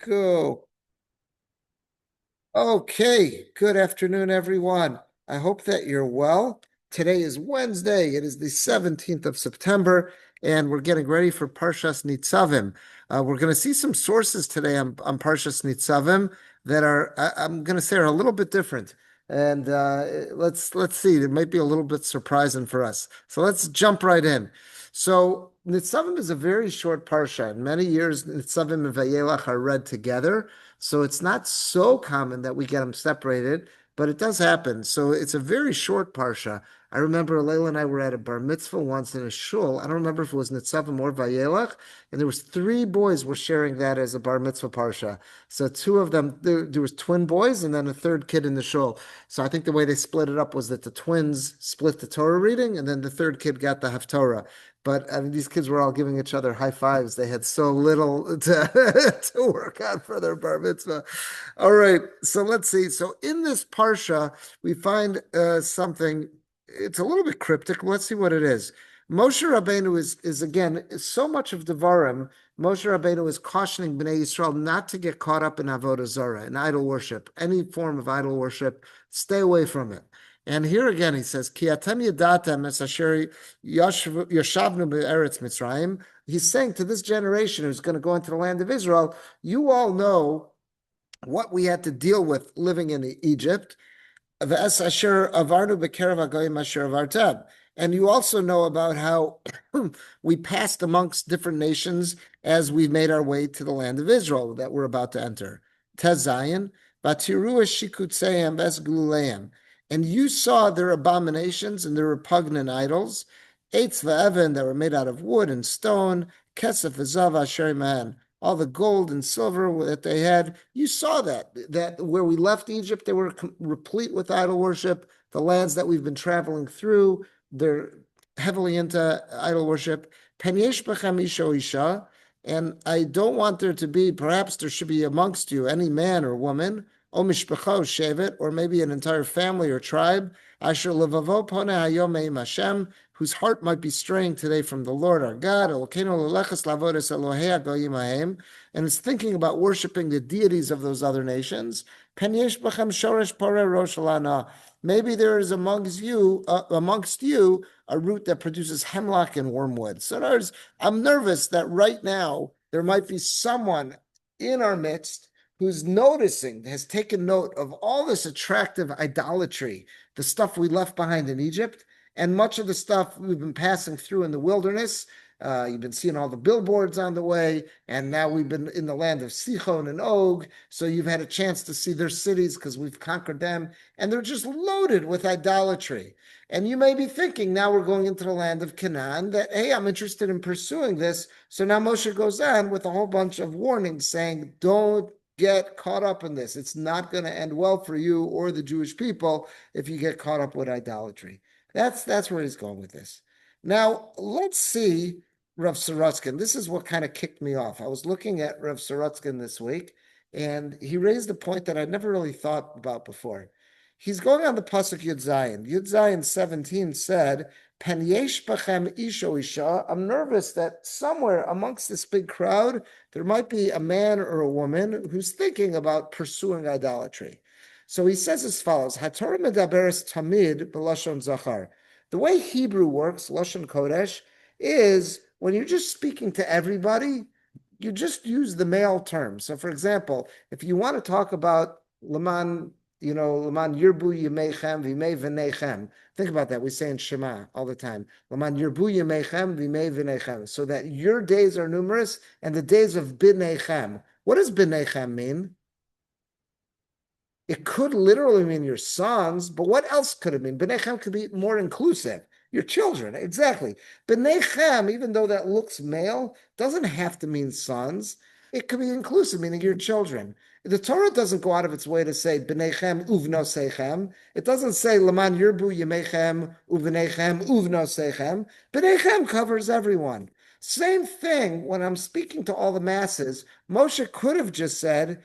Go. Okay, good afternoon, everyone. I hope that you're well. Today is Wednesday. It is the 17th of September, and we're getting ready for Parshas Nitzavim. We're going to see some sources today on Parshas Nitzavim that I'm going to say, are a little bit different. And let's see. It might be a little bit surprising for us. So let's jump right in. So Nitzavim is a very short parsha. In many years, Nitzavim and Vayelach are read together. So it's not so common that we get them separated, but it does happen. So it's a very short parsha. I remember Layla and I were at a bar mitzvah once in a shul. I don't remember if it was Nitzavim or Vayelach, and there was three boys were sharing that as a bar mitzvah parsha. So two of them, there was twin boys and then a third kid in the shul. So I think the way they split it up was that the twins split the Torah reading, and then the third kid got the Haftorah. But I mean, these kids were all giving each other high fives. They had so little to work on for their bar mitzvah. All right, so let's see. So in this parsha, we find something. It's a little bit cryptic. Let's see what it is. Moshe Rabbeinu is again so much of Devarim. Moshe Rabbeinu is cautioning Bnei Yisrael not to get caught up in avodah zarah, in idol worship, any form of idol worship. Stay away from it. And here again, he says, Ki atem yadatem es asher yashavnu be'eretz Mitzrayim. He's saying to this generation who's going to go into the land of Israel, you all know what we had to deal with living in Egypt. Ve'es asher avarnu be'kerev hagoyim asher avartem. And you also know about how we passed amongst different nations as we made our way to the land of Israel that we're about to enter. Tez Zayin, Batiru shikutzeim ves gluleim. And you saw their abominations and their repugnant idols, eitz v'evan that were made out of wood and stone, kesef v'zav asher man, all the gold and silver that they had. You saw that where we left Egypt, they were replete with idol worship. The lands that we've been traveling through, they're heavily into idol worship. Pen yesh b'chem isha isha, and I don't want there to be, perhaps there should be amongst you any man or woman, O mishpacha shevet, or maybe an entire family or tribe, asher levavo pone hayom me'im Hashem, whose heart might be straying today from the Lord our God, Elokeinu leleches lavodes Elohei hagoyim hahem, and is thinking about worshiping the deities of those other nations. Pen yesh b'chem shoresh poreh rosh lana. Maybe there is amongst you a root that produces hemlock and wormwood. So I'm nervous that right now there might be someone in our midst who's noticing, has taken note of all this attractive idolatry, the stuff we left behind in Egypt, and much of the stuff we've been passing through in the wilderness. You've been seeing all the billboards on the way, and now we've been in the land of Sichon and Og, so you've had a chance to see their cities because we've conquered them, and they're just loaded with idolatry. And you may be thinking, now we're going into the land of Canaan, that, hey, I'm interested in pursuing this. So now Moshe goes on with a whole bunch of warnings saying, don't get caught up in this. It's not going to end well for you or the Jewish people if you get caught up with idolatry. That's where he's going with this. Now, let's see Rav Sorotzkin. This is what kind of kicked me off. I was looking at Rav Sorotzkin this week, and he raised a point that I'd never really thought about before. He's going on the Pasuk Yud Zayin. Yud Zayin 17 said, Pen yesh b'chem isho isha. I'm nervous that somewhere amongst this big crowd, there might be a man or a woman who's thinking about pursuing idolatry. So he says as follows, HaTorah medaberes tamid b'lashon zachar. The way Hebrew works, Lashon Kodesh, is when you're just speaking to everybody, you just use the male term. So for example, if you want to talk about Laman, Laman Yirbu Yemechem Vimei V'nechem. Think about that. We say in Shema all the time. Laman Yirbu Yemechem Vimei V'nechem. So that your days are numerous and the days of B'nechem. What does B'nechem mean? It could literally mean your sons, but what else could it mean? B'nechem could be more inclusive. Your children, exactly. B'nechem, even though that looks male, doesn't have to mean sons. It could be inclusive, meaning your children. The Torah doesn't go out of its way to say b'nechem uvnosechem. It doesn't say laman yirbu yemechem uvnechem uvnosechem. B'nechem covers everyone. Same thing when I'm speaking to all the masses. Moshe could have just said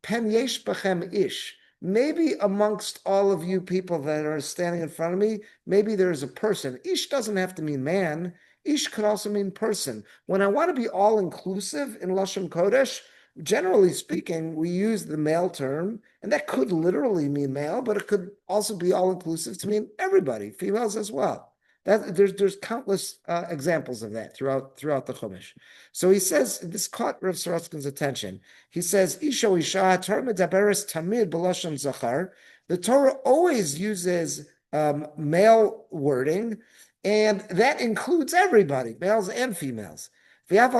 pen yesh b'chem ish. Maybe amongst all of you people that are standing in front of me, maybe there's a person. Ish doesn't have to mean man. Ish could also mean person. When I want to be all inclusive in Lashon Kodesh, generally speaking, we use the male term, and that could literally mean male, but it could also be all-inclusive to mean everybody, females as well. There's countless examples of that throughout the Chumash. So he says, this caught Rav Sorotskin's attention. He says, Isha Isha, Torah medaberes tamid b'lashon zachar. The Torah always uses male wording, and that includes everybody, males and females. But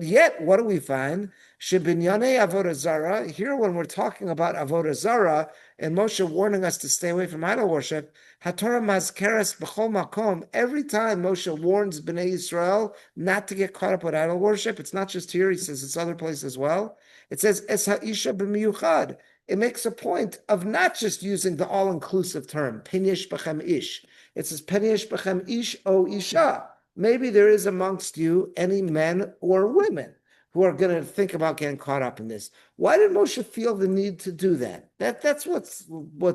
yet, what do we find? Shebinyane avodah zara. Here, when we're talking about avodah zara, and Moshe warning us to stay away from idol worship, HaTorah mazkeres b'chol makom. Every time Moshe warns Bnei Yisrael not to get caught up with idol worship, it's not just here. He says it's other places as well. It says es ha'isha b'miyuchad. It makes a point of not just using the all-inclusive term pinyesh b'chem ish. It says pinyesh b'chem ish o isha. Maybe there is amongst you any men or women who are going to think about getting caught up in this. Why did Moshe feel the need to do that? That's what's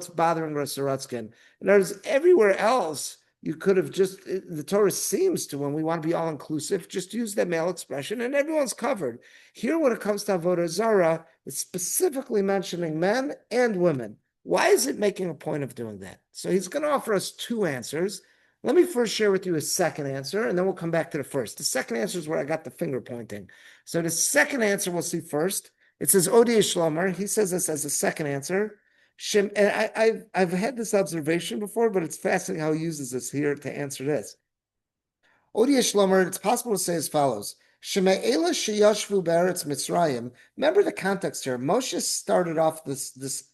bothering Rav Sorotskin. In other words, everywhere else, you could have just, the Torah seems to, when we want to be all-inclusive, just use that male expression and everyone's covered. Here, when it comes to Avodah Zarah, it's specifically mentioning men and women. Why is it making a point of doing that? So he's going to offer us two answers. Let me first share with you a second answer, and then we'll come back to the first. The second answer is where I got the finger pointing. So the second answer we'll see first. It says Odi Shlomer. He says this as a second answer. And I've had this observation before, but it's fascinating how he uses this here to answer this. Odi Shlomer, it's possible to say as follows. Remember the context here. Moshe started off this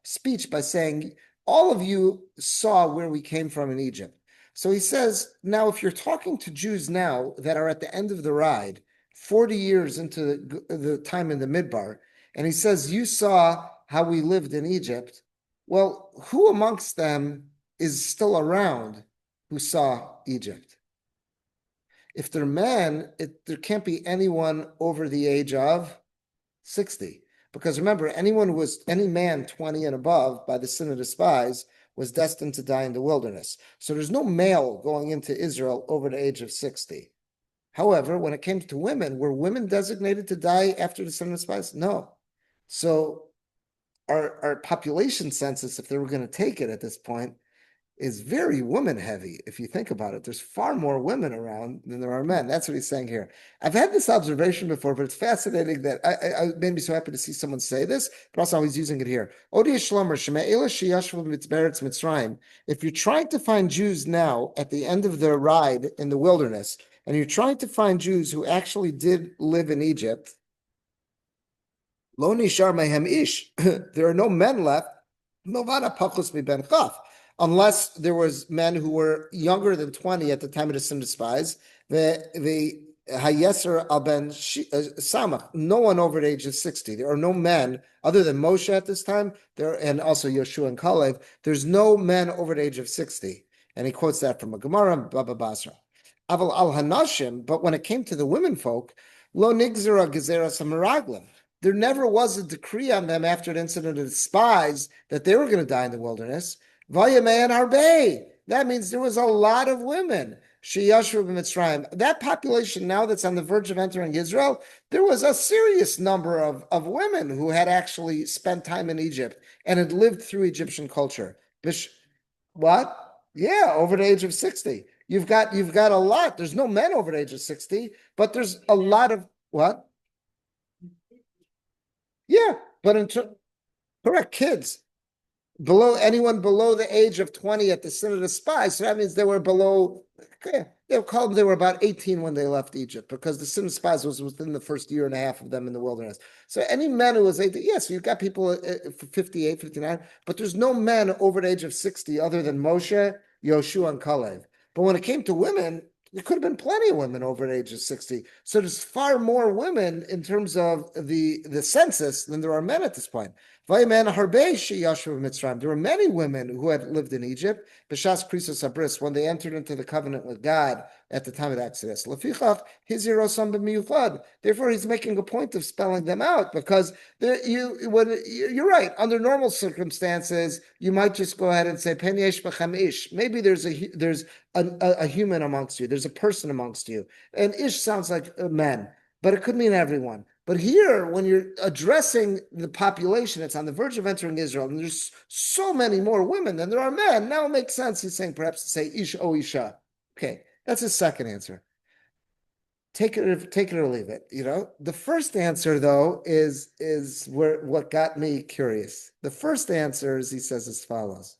speech by saying, all of you saw where we came from in Egypt. So he says, now, if you're talking to Jews now that are at the end of the ride, 40 years into the time in the Midbar, and he says, you saw how we lived in Egypt, well, who amongst them is still around who saw Egypt? If they're men, there can't be anyone over the age of 60. Because remember, any man 20 and above by the sin of the spies was destined to die in the wilderness. So there's no male going into Israel over the age of 60. However, when it came to women, were women designated to die after the sin of the spies? No. So our population census, if they were going to take it at this point, is very woman heavy. If you think about it, there's far more women around than there are men. That's what he's saying here. I've had this observation before, but it's fascinating that I made me so happy to see someone say this, but also he's using it here. If you're trying to find Jews now at the end of their ride in the wilderness, and you're trying to find Jews who actually did live in Egypt, lo nishar mehem ish. There are no men left. Novana pachus mi ben chaf. Unless there was men who were younger than 20 at the time of the sin of spies, the Hayeser al ben Samach, no one over the age of 60. There are no men other than Moshe at this time, and also Yeshua and Kalev. There's no men over the age of 60. And he quotes that from a Gemara, Baba Basra. Aval al Hanashim, but when it came to the women folk, lo nigzera gezera samaraglim. There never was a decree on them after the incident of the spies that they were going to die in the wilderness. Vayameyan Harbe. That means there was a lot of women. Sheyashru b'Mitzrayim. That population now that's on the verge of entering Israel, there was a serious number of women who had actually spent time in Egypt and had lived through Egyptian culture. What? Yeah, over the age of 60. You've got a lot. There's no men over the age of 60, but there's a lot of what? Yeah, but correct, kids. Anyone below the age of 20 at the sin of the spies. So that means they were below, they were about 18 when they left Egypt, because the sin of the spies was within the first year and a half of them in the wilderness. So any men who was 18, yes, you've got people 58, 59, but there's no men over the age of 60 other than Moshe, Yoshua, and Kalev. But when it came to women, there could have been plenty of women over the age of 60. So there's far more women in terms of the census than there are men at this point. There were many women who had lived in Egypt, when they entered into the covenant with God at the time of the Exodus. Therefore, he's making a point of spelling them out, because you're right. Under normal circumstances, you might just go ahead and say penyesh b'chem ish. Maybe there's a human amongst you. There's a person amongst you, and ish sounds like men, but it could mean everyone. But here, when you're addressing the population that's on the verge of entering Israel, and there's so many more women than there are men, now it makes sense. He's saying perhaps to say ish o isha. Okay, that's his second answer. Take it or leave it. The first answer though is what got me curious. The first answer is he says as follows.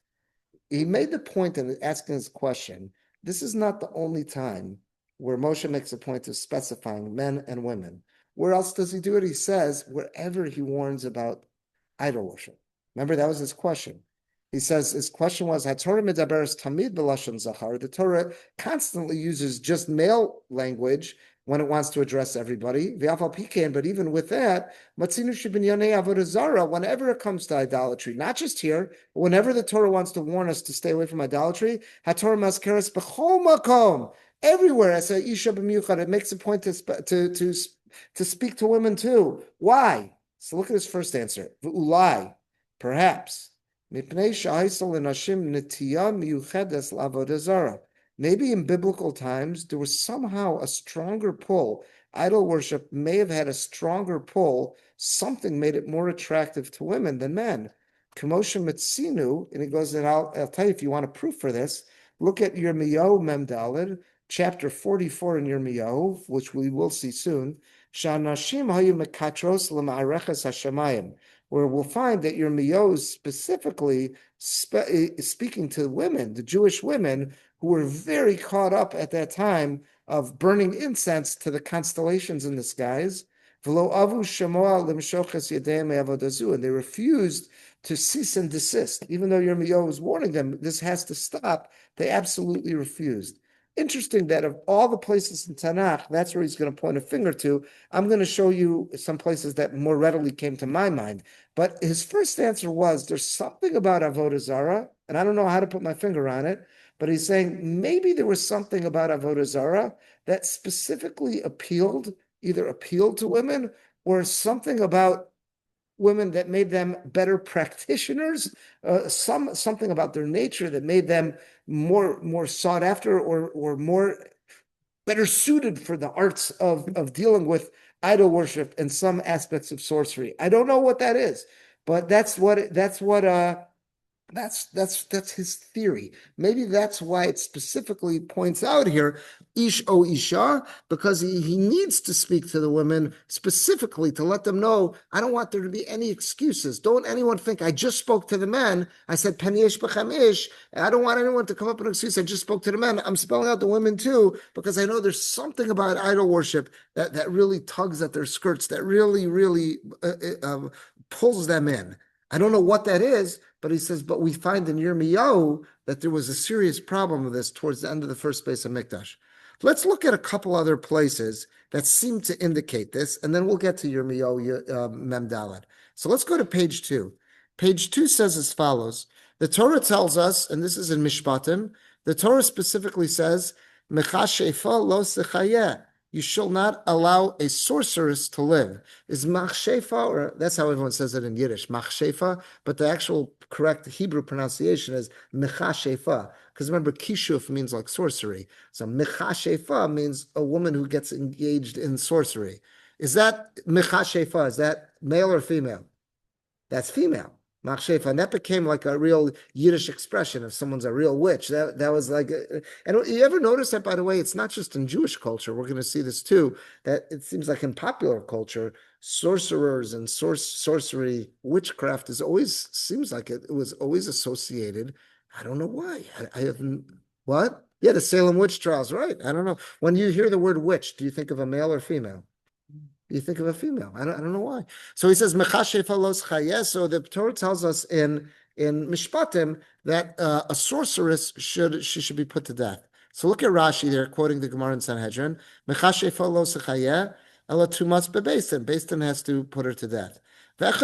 He made the point in asking his question. This is not the only time where Moshe makes a point of specifying men and women. Where else does he do it? He says wherever he warns about idol worship. Remember, that was his question. He says his question was, HaTorah medaberes tamid b'lashon zachar. The Torah constantly uses just male language when it wants to address everybody. But even with that, whenever it comes to idolatry, not just here, but whenever the Torah wants to warn us to stay away from idolatry, HaTorah maskeres b'chol makom. Everywhere, as a isha b'miuchad, it makes a point to speak to women too. Why? So look at his first answer. V'ulai, perhaps. Maybe in biblical times, there was somehow a stronger pull. Idol worship may have had a stronger pull. Something made it more attractive to women than men. Kamosha Metzinu, and he goes, and I'll tell you if you want a proof for this, look at Yirmiyahu Mem Daled, chapter 44 in Yirmiyahu, which we will see soon. Shanashim hayu mekatros l'ma'areches hashamayim, where we'll find that Yirmiyahu is specifically speaking to women, the Jewish women, who were very caught up at that time of burning incense to the constellations in the skies. And they refused to cease and desist. Even though Yirmiyahu was warning them, this has to stop, they absolutely refused. Interesting that of all the places in Tanakh, that's where he's going to point a finger to. I'm going to show you some places that more readily came to my mind. But his first answer was, there's something about Avodah Zarah, and I don't know how to put my finger on it, but he's saying maybe there was something about Avodah Zarah that specifically either appealed to women, or something about women that made them better practitioners, something about their nature that made them more sought after, or more better suited for the arts of dealing with idol worship and some aspects of sorcery. I don't know what that is, but that's his theory. Maybe that's why it specifically points out here, ish o isha, because he needs to speak to the women specifically to let them know, I don't want there to be any excuses. Don't anyone think I just spoke to the men. I said pen ish b'chem ish. I don't want anyone to come up with an excuse. I just spoke to the men. I'm spelling out the women too, because I know there's something about idol worship that really tugs at their skirts, that really pulls them in. I don't know what that is, but he says, but we find in Yirmiyahu that there was a serious problem with this towards the end of the first base of Mikdash. Let's look at a couple other places that seem to indicate this, and then we'll get to Yirmiyahu Mem Daled. So let's go to page 2. Page 2 says as follows. The Torah tells us, and this is in Mishpatim, the Torah specifically says, Mecha shefa lo sechayeh. You shall not allow a sorceress to live. Is machshefa, or that's how everyone says it in Yiddish, machshefa, but the actual correct Hebrew pronunciation is mechashefa, because remember, kishuf means like sorcery. So mechashefa means a woman who gets engaged in sorcery. Is that mechashefa? Is that male or female? That's female. Machshefa, and that became like a real Yiddish expression if someone's a real witch. That was like, and you ever notice that, by the way, it's not just in Jewish culture. We're going to see this too, that it seems like in popular culture, sorcerers and sorcery, witchcraft seems like it was always associated. I don't know why. I haven't, what? Yeah, the Salem witch trials, right? I don't know. When you hear the word witch, do you think of a male or female? You think of a female. I don't know why. So he says, Mechashefa los chayeh. So the Torah tells us in Mishpatim that a sorceress should be put to death. So look at Rashi there, quoting the Gemara in Sanhedrin. Mechashefa los chayeh, ela tumas bebeis din. Beis din has to put her to death. It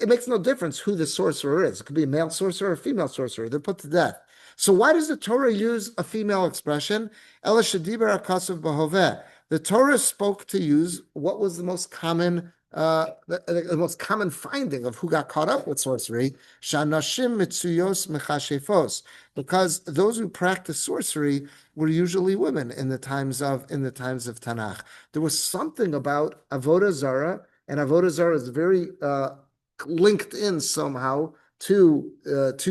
makes no difference who the sorcerer is. It could be a male sorcerer or a female sorcerer. They're put to death. So why does the Torah use a female expression? Ela shediber akasav bahoveh. The Torah spoke to use what was the most common the most common finding of who got caught up with sorcery, Shanashim mitzuyos mechashefos, because those who practiced sorcery were usually women in the times of Tanakh. There was something about avodah zarah, and avodah zarah is very linked in somehow to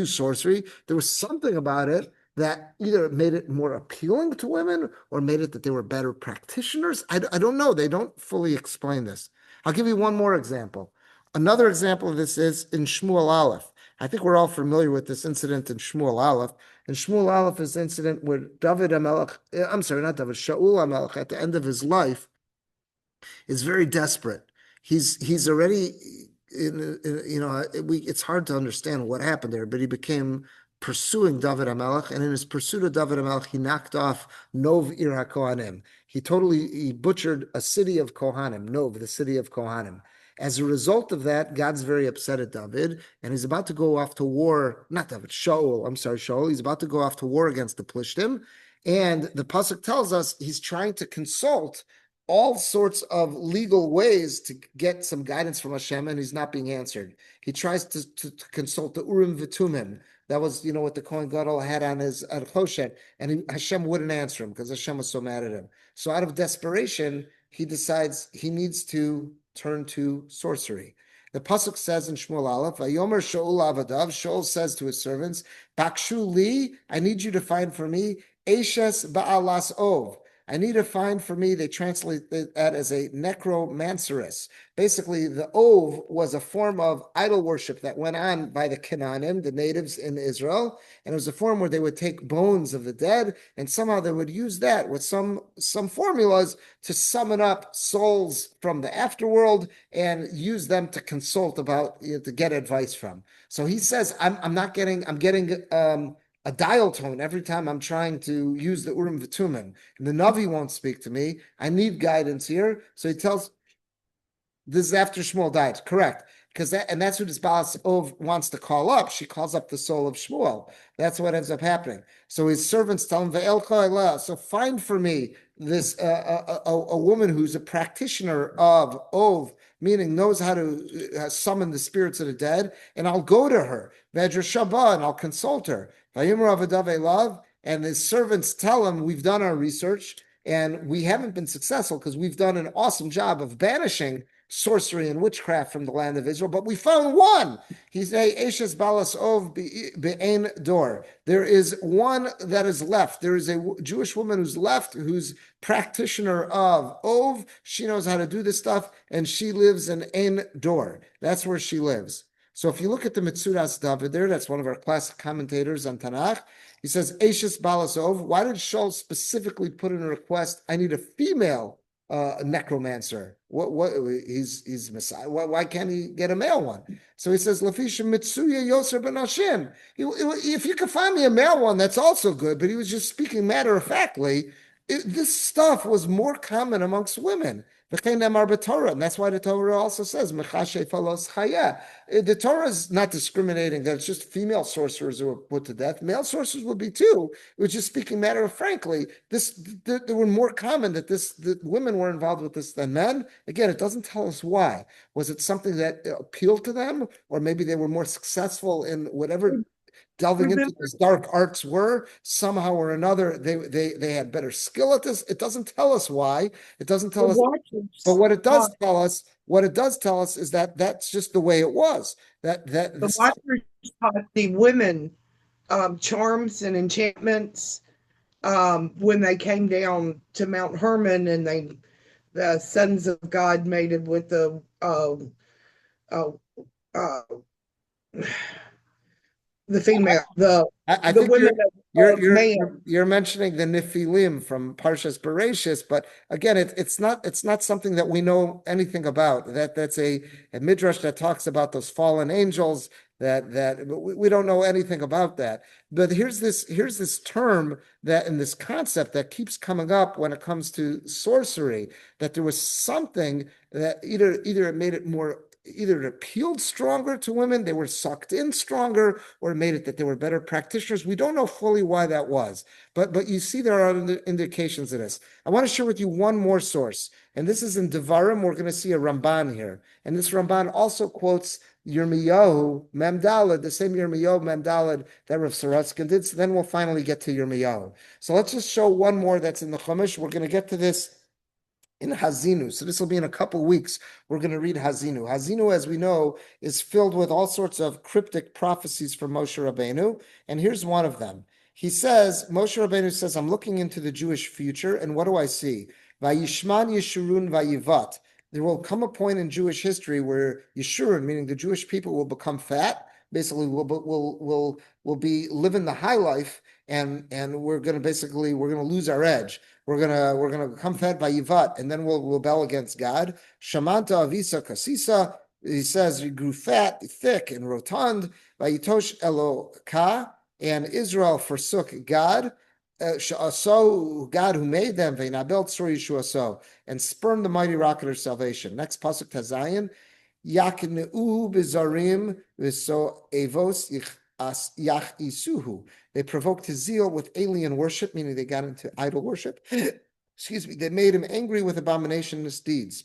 sorcery. There was something about it that either made it more appealing to women or made it that they were better practitioners. I don't know. They don't fully explain this. I'll give you one more example. Another example of this is in Shmuel Aleph. I think we're all familiar with this incident in Shmuel Aleph. And Shmuel Aleph is the incident where David HaMelech, I'm sorry, not David, Shaul HaMelech, at the end of his life, is very desperate. He's already, it's hard to understand what happened there, but he became pursuing David HaMelech, and in his pursuit of David HaMelech, he knocked off Nov Ir HaKohanim. He butchered a city of Kohanim, Nov, the city of Kohanim. As a result of that, God's very upset at David, and he's about to go off to war, not David, Shaul, he's about to go off to war against the Plishtim, and the Pasuk tells us he's trying to consult all sorts of legal ways to get some guidance from Hashem, and he's not being answered. He tries to consult the Urim V'Tumim. That was, what the Kohen Gadol had on his Choshen, and Hashem wouldn't answer him because Hashem was so mad at him. So out of desperation, he decides he needs to turn to sorcery. The pasuk says in Shmuel Aleph, "Vayomer Shaul Avadav." Shaul says to his servants, "Bakshu li, I need you to find for me Eshes Ba'alas Ov. I need to find for me," they translate that as a necromanceress. Basically, the Ov was a form of idol worship that went on by the Canaanim, the natives in Israel, and it was a form where they would take bones of the dead, and somehow they would use that with some formulas to summon up souls from the afterworld and use them to consult about, to get advice from. So he says, I'm getting a dial tone every time I'm trying to use the Urim V'Tumim. And the Navi won't speak to me. I need guidance here. So he tells, this is after Shmuel died, correct. That's who this Baal Ov wants to call up. She calls up the soul of Shmuel. That's what ends up happening. So his servants tell him, Ve'el Ko'ela, so find for me this a woman who's a practitioner of Ov, meaning knows how to summon the spirits of the dead, and I'll go to her, Vedra Shabbat, and I'll consult her. And his servants tell him, we've done our research, and we haven't been successful because we've done an awesome job of banishing sorcery and witchcraft from the land of Israel, but we found one. He's a Eshes Balas Ov Be'ein Dor. There is one that is left. There is a Jewish woman who's left, who's practitioner of Ov. She knows how to do this stuff, and she lives in Ein Dor. That's where she lives. So if you look at the Metzudas David there, that's one of our classic commentators on Tanakh. He says, Eshes Balas Ov. Why did Shaul specifically put in a request, I need a female necromancer? He's Messiah. Why can't he get a male one? So he says, Lafisha Mitsuya Yoser Ben Hashim. If you could find me a male one, that's also good. But he was just speaking matter of factly. This stuff was more common amongst women. And that's why the Torah also says, the Torah is not discriminating that it's just female sorcerers who were put to death. Male sorcerers would be too. It was just speaking matter of frankly. There were more common that women were involved with this than men. Again, it doesn't tell us why. Was it something that appealed to them? Or maybe they were more successful in whatever delving into these dark arts were, somehow or another, they had better skill at this. It doesn't tell us why. It doesn't tell us. But what it does tell us is that that's just the way it was. That the Watchers taught the women charms and enchantments when they came down to Mount Hermon, and the sons of God mated with the female, I the think women you're mentioning the Nephilim from Parshas Bereshis, but again, it's not something that we know anything about. That's a midrash that talks about those fallen angels. That we don't know anything about that. But here's this term that in this concept that keeps coming up when it comes to sorcery, that there was something that either it made it more either it appealed stronger to women, they were sucked in stronger, or it made it that they were better practitioners. We don't know fully why that was, but you see there are indications of this. I want to share with you one more source, and this is in Devarim. We're going to see a Ramban here, and this Ramban also quotes Yirmiyahu Mem Daled, the same Yirmiyahu Mem Daled that Rav Sorotzkin did. So then we'll finally get to Yirmiyahu. So let's just show one more that's in the Chumash. We're going to get to this in Hazinu. So this will be in a couple weeks. We're going to read Hazinu. Hazinu, as we know, is filled with all sorts of cryptic prophecies from Moshe Rabbeinu. And here's one of them. He says, Moshe Rabbeinu says, I'm looking into the Jewish future, and what do I see? Vayishman Yeshurun Vayivat. There will come a point in Jewish history where Yeshurun, meaning the Jewish people, will become fat. Basically, will be living the high life, and we're going to lose our edge. We're gonna become fat by Yivat, and then we'll rebel against God. Shamanta Avisa Kasisa. He says you grew fat, thick, and rotund. Vayitosh Eloka, and Israel forsook God. So God who made them, Veinabel Tzur Yeshua so, and spurned the mighty rocket of salvation. Next pasuk Tazayin, Yakneu Bizarim Viso Evos Yach Isuhu. They provoked his zeal with alien worship, meaning they got into idol worship. Excuse me. They made him angry with abominationless deeds.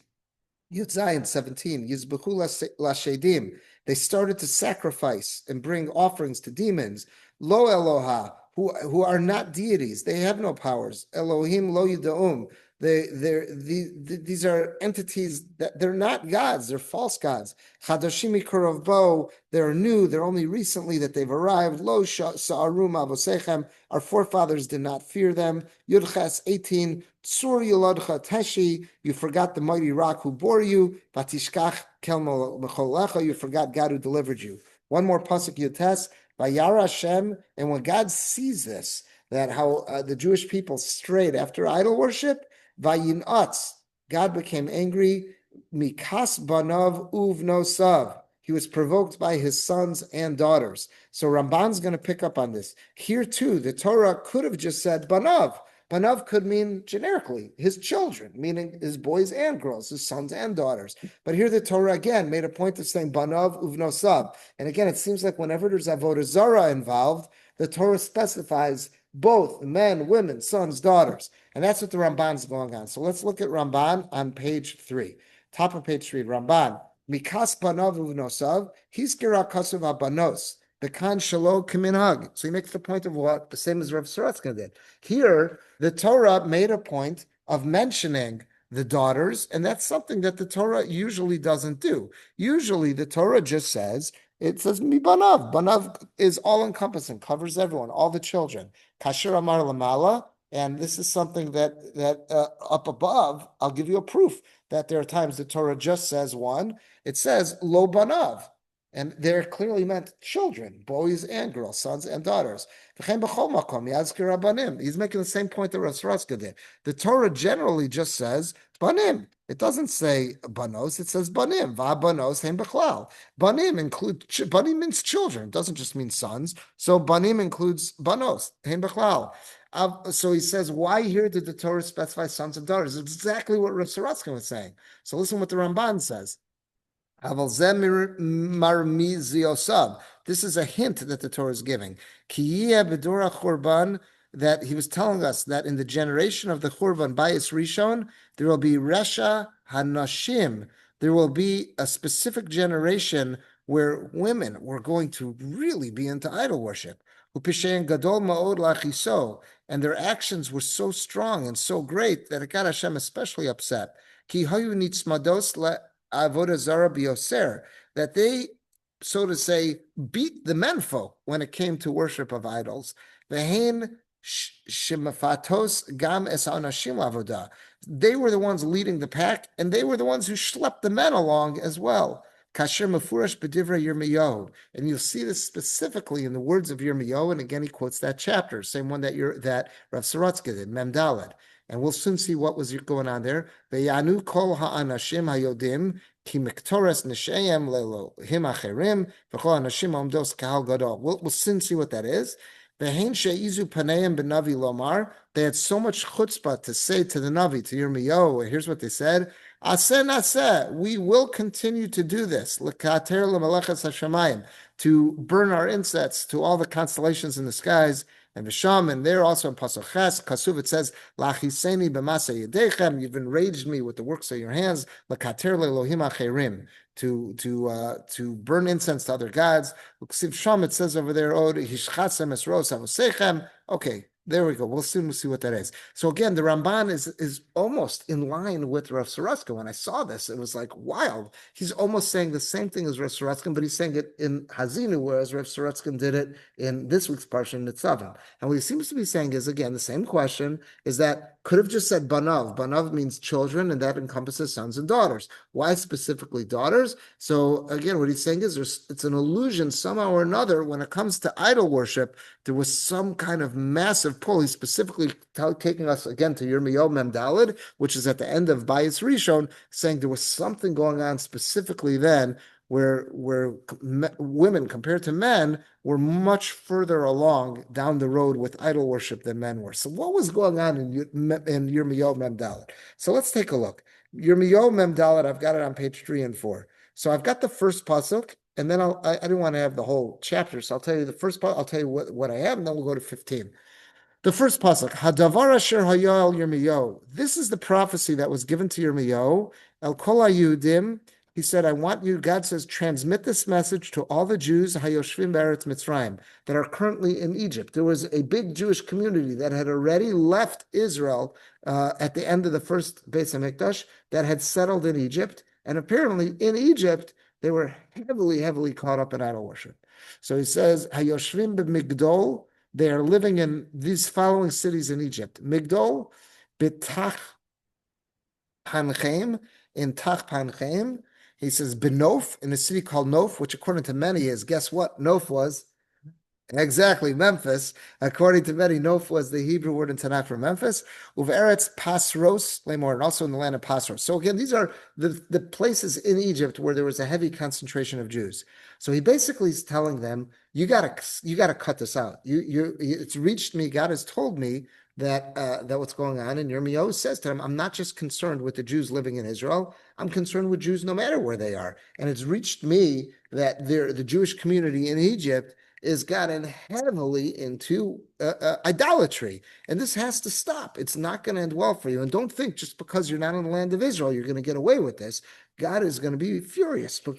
Yud 17, Yizbechu Lashedim. They started to sacrifice and bring offerings to demons. Lo Eloha, who are not deities. They have no powers. Elohim lo yidaum. These are entities that they're not gods, they're false gods. Chadashim Mikurav Bo, they're new, they're only recently that they've arrived. Lo Sa'arum Avosechem, our forefathers did not fear them. Yudches 18, Tsur Yolodcha Teshi, you forgot the mighty rock who bore you. Vatishkach Kelmo Mecholecha, you forgot God who delivered you. One more pasuk Yutes, Vayara Hashem, and when God sees this, that how the Jewish people strayed after idol worship, Vayinatz, God became angry. Mikas banav uvnosav. He was provoked by his sons and daughters. So Ramban's going to pick up on this. Here too, the Torah could have just said banav. Banav could mean generically his children, meaning his boys and girls, his sons and daughters. But here the Torah again made a point of saying banav uvnosav. And again, it seems like whenever there's avodah zarah involved, the Torah specifies both men, women, sons, daughters. And that's what the Ramban's going on. So let's look at Ramban on page 3. Top of page 3, Ramban. Mikas banav uvnosav, hiskira kasuv abanos, bekan shalo kaminhag. So he makes the point of what? The same as Rav Sorotzkin did. Here, the Torah made a point of mentioning the daughters, and that's something that the Torah usually doesn't do. Usually the Torah just says, it says mi banav. Banav is all-encompassing, covers everyone, all the children. Kasher amar lamala, and this is something that up above, I'll give you a proof that there are times the Torah just says one. It says lo banav, and they're clearly meant children, boys and girls, sons and daughters. He's making the same point that Rav Sorotzkin did. The Torah generally just says banim. It doesn't say banos, it says banim. Va banos hem bechlal. Banim means children. It doesn't just mean sons. So banim includes banos, hem bechlal. So he says, why here did the Torah specify sons and daughters? It's exactly what Rav Sorotzkin was saying. So listen what the Ramban says. This is a hint that the Torah is giving. That he was telling us that in the generation of the Churban Bayis Rishon, there will be Resha Hanashim. There will be a specific generation where women were going to really be into idol worship. And their actions were so strong and so great that it got Hashem especially upset. That they, so to say, beat the menfolk when it came to worship of idols. They were the ones leading the pack, and they were the ones who schlepped the men along as well. Kasher mefurash b'divrei Yirmiyahu, and you'll see this specifically in the words of Yirmiyahu. And again, he quotes that chapter, same one that Rav Sorotzkin did, Mem Daled. And we'll soon see what was going on there. Ve'yanu kol ha'anashim hayodim ki miktores neshayim lelohim acherim v'chol anashim omdos kahal gadol. We'll soon see what that is. Ve'hein she'izu paneim b'navi lomar. They had so much chutzpah to say to the Navi, to Yirmiyahu. Here's what they said. Aseh naseh, we will continue to do this. L'kater l'malachas hashamayim, to burn our incense to all the constellations in the skies. And Visham, and there also in Pasuk Ches, Kasuv, it says, Lachiseni b'maseh yedechem, you've enraged me with the works of your hands. L'kater l'elohim acherim, to burn incense to other gods. L'ksiv Sham, it says over there, Od hishchatzem esros avosechem. Okay, there we go. We'll soon see what that is. So again, the Ramban is almost in line with Rav Sorotzkin. When I saw this, it was like wild. He's almost saying the same thing as Rav Sorotzkin, but he's saying it in Hazinu, whereas Rav Sorotzkin did it in this week's Parshas Nitzavim. And what he seems to be saying is, again, the same question, is that could have just said banav. Banav means children, and that encompasses sons and daughters. Why specifically daughters? So again, what he's saying is it's an illusion somehow or another when it comes to idol worship. There was some kind of massive pull. He's specifically taking us again to Yirmiyahu Mem Daled, which is at the end of Bayis Rishon, saying there was something going on specifically then where women compared to men were much further along down the road with idol worship than men were. So what was going on in Yirmiyahu Mem Daled? So let's take a look. Yirmiyahu Mem Daled, I've got it on page 3 and 4. So I've got the first pasuk, and then I didn't want to have the whole chapter, so I'll tell you the first part. I'll tell you what I have, and then we'll go to 15. The first pasuk, Hadavar asher hayal Yirmiyahu. This is the prophecy that was given to Yirmiyahu. El kol hayudim. He said, I want you, God says, transmit this message to all the Jews, Hayoshvim Be'eretz Mitzrayim, that are currently in Egypt. There was a big Jewish community that had already left Israel at the end of the first Beis HaMikdash, that had settled in Egypt. And apparently in Egypt, they were heavily, heavily caught up in idol worship. So he says, Hayoshvim Be'migdol, they are living in these following cities in Egypt. Migdol, B'tach Panchem, in Tach Panchem. He says, Benof, in a city called Nof, which according to many is, guess what? Nof was? Exactly, Memphis. According to many, Nof was the Hebrew word in Tanakh for Memphis. Uveretz Pasros, Lemor, and also in the land of Pasros. So again, these are the places in Egypt where there was a heavy concentration of Jews. So he basically is telling them, you gotta cut this out. It's reached me, God has told me that what's going on. And Yirmiyahu says to him, I'm not just concerned with the Jews living in Israel, I'm concerned with Jews no matter where they are. And it's reached me that the Jewish community in Egypt is gotten heavily into idolatry. And this has to stop. It's not going to end well for you. And don't think just because you're not in the land of Israel, you're going to get away with this. God is going to be furious. This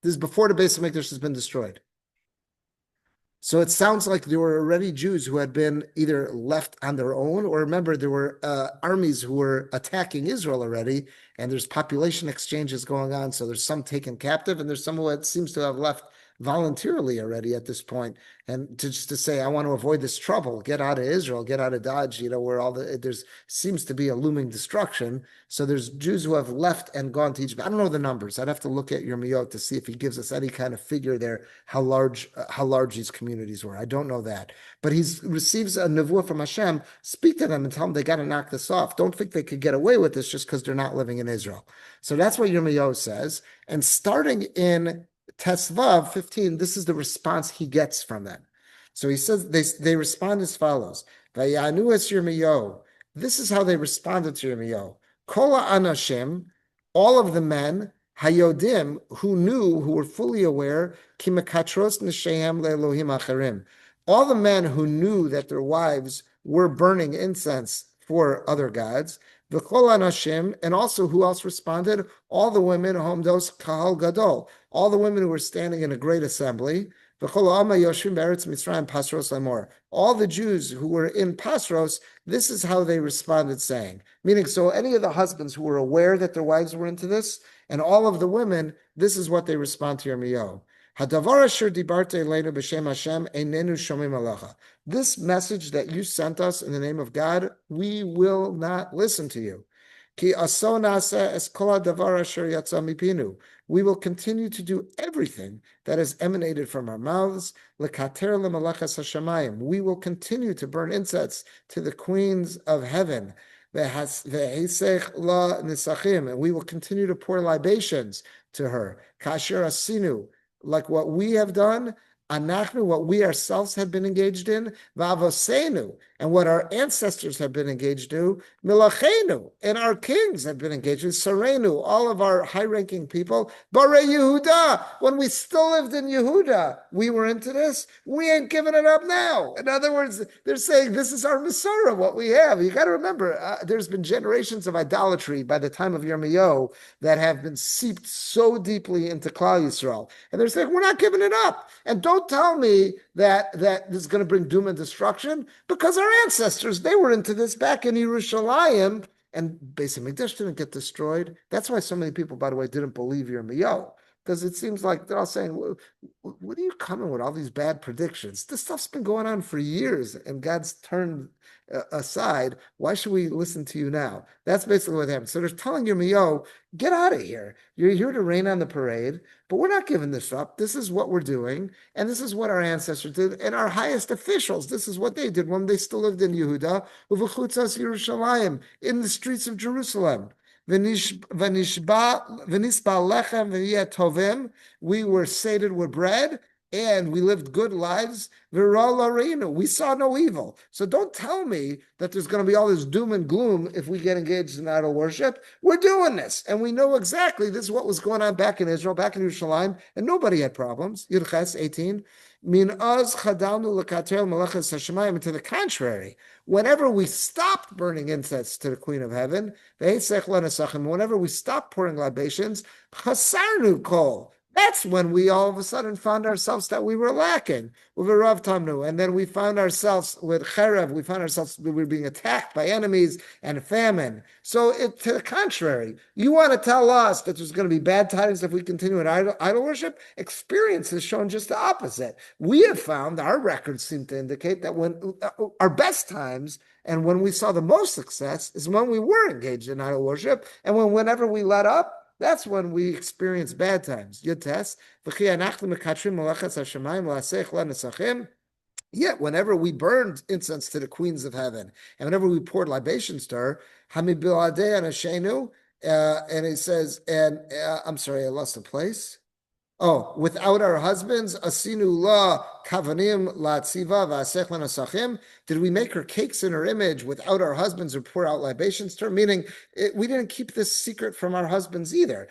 is before the Beis HaMikdash has been destroyed. So it sounds like there were already Jews who had been either left on their own, or remember, there were armies who were attacking Israel already, and there's population exchanges going on. So there's some taken captive, and there's some who seems to have left voluntarily already at this point, and just to say, I want to avoid this trouble, get out of Israel, get out of Dodge, where there's seems to be a looming destruction. So there's Jews who have left and gone to Egypt. I don't know the numbers. I'd have to look at Yirmiyahu to see if he gives us any kind of figure there, how large these communities were. I don't know that. But he receives a nevuah from Hashem, speak to them and tell them they got to knock this off. Don't think they could get away with this just because they're not living in Israel. So that's what Yirmiyahu says. And starting in Tesvav 15, this is the response he gets from them. So he says they respond as follows. Vayanu es Yirmiyahu. This is how they responded to Yirmiyahu. Kola anashim, all of the men, hayodim, who knew, who were fully aware, ki mekatros neshehem le'elohim acharim. All the men who knew that their wives were burning incense for other gods, v'kol anashim, and also who else responded? All the women, homdos kahal gadol, all the women who were standing in a great assembly, v'kol alma yoshvim be'eretz Mitzrayim pasros lemor. All the Jews who were in Pasros, this is how they responded, saying, meaning, so any of the husbands who were aware that their wives were into this, and all of the women, this is what they respond to Yirmiyahu. Hadavar asher dibarte eleinu b'shem Hashem einenu shomim alecha. This message that you sent us in the name of God, we will not listen to you. Ki aso na'aseh es kol hadavar asher yatsa mipinu. We will continue to do everything that has emanated from our mouths. Lekater lemalachas hashamayim. We will continue to burn incense to the queens of heaven. Ve'esech la nisachim. And we will continue to pour libations to her. Kasher asinu. Like what we have done, Anachnu, what we ourselves had been engaged in, va'avosenu, and what our ancestors have been engaged in, milachenu, and our kings have been engaged in, sarenu, all of our high-ranking people, bare Yehuda, when we still lived in Yehuda, we were into this. We ain't giving it up now. In other words, they're saying this is our Masorah, what we have. You got to remember, there's been generations of idolatry by the time of Yirmiyahu that have been seeped so deeply into Klal Yisrael, and they're saying we're not giving it up. And don't tell me that this is going to bring doom and destruction, because our ancestors, they were into this back in Yerushalayim, and Beis Hamikdash didn't get destroyed. That's why so many people, by the way, didn't believe Yirmiyahu, because it seems like they're all saying, what are you coming with all these bad predictions? This stuff's been going on for years, and God's turned aside. Why should we listen to you now? That's basically what happened. So they're telling Yirmiyahu, get out of here. You're here to rain on the parade, but we're not giving this up. This is what we're doing, and this is what our ancestors did, and our highest officials, this is what they did when they still lived in Yehuda, uvechutzas Yerushalayim, in the streets of Jerusalem. V'nisba lechem v'yeh tovim, we were sated with bread, and we lived good lives. We saw no evil. So don't tell me that there's going to be all this doom and gloom if we get engaged in idol worship. We're doing this, and we know exactly this is what was going on back in Israel, back in Yerushalayim, and nobody had problems. Yudches 18. Min oz chadalnu l'kater malachas hashemayim. And to the contrary, whenever we stopped burning incense to the Queen of Heaven, whenever we stopped pouring libations, chasarnu kol. That's when we all of a sudden found ourselves that we were lacking with a Rav Tamnu. And then we found ourselves with Cherev, we found ourselves, we were being attacked by enemies and famine. So to the contrary, you want to tell us that there's going to be bad tidings if we continue in idol worship? Experience has shown just the opposite. We have found, our records seem to indicate that when our best times and when we saw the most success is when we were engaged in idol worship, and whenever we let up, that's when we experience bad times. Yud Yet, whenever we burned incense to the queens of heaven, and whenever we poured libations to her, and it says, I'm sorry, I lost the place. Oh, without our husbands, asinu la kavanim la tziva v'asech lanasachim. Did we make her cakes in her image without our husbands or pour out libations to her? Meaning, we didn't keep this secret from our husbands either.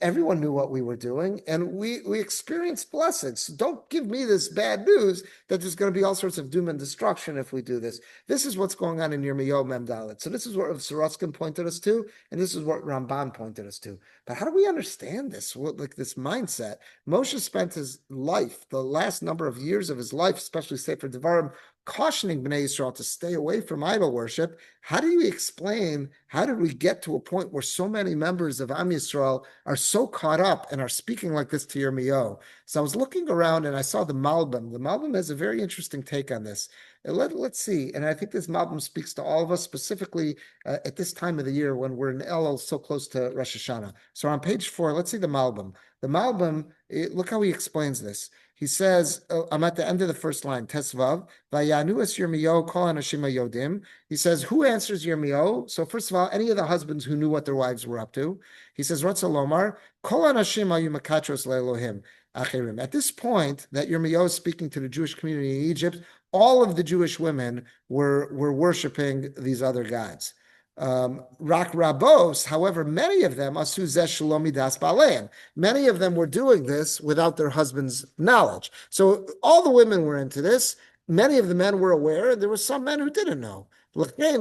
Everyone knew what we were doing, and we experienced blessings. So don't give me this bad news that there's going to be all sorts of doom and destruction if we do this. This is what's going on in Yirmiyahu Mem Dalet. So this is what Sorotzkin pointed us to, and this is what Ramban pointed us to. But how do we understand this? Like this mindset. Moshe spent his life, the last number of years of his life, especially Sefer Devarim, cautioning Bnei Yisrael to stay away from idol worship. How do you explain, how did we get to a point where so many members of Am Yisrael are so caught up and are speaking like this to Yirmiyahu? So I was looking around and I saw the Malbim. The Malbim has a very interesting take on this. Let's see. And I think this Malbim speaks to all of us, specifically at this time of the year when we're in Elul so close to Rosh Hashanah. So on page 4, let's see the Malbim. The Malbim, look how he explains this. He says, I'm at the end of the first line, Tesvav, Vayanu es Yirmiyahu kol anashim yodim. He says, who answers Yirmiyahu? So first of all, any of the husbands who knew what their wives were up to. He says, Ratzah lomar, kol anashim ayu makatros le'elohim achirim. At this point that Yirmiyahu is speaking to the Jewish community in Egypt, all of the Jewish women were worshiping these other gods. Rak Rabos, however, many of them asu zeh shelo midas ba'aleim. Many of them were doing this without their husband's knowledge. So all the women were into this. Many of the men were aware, and there were some men who didn't know. Therefore, that's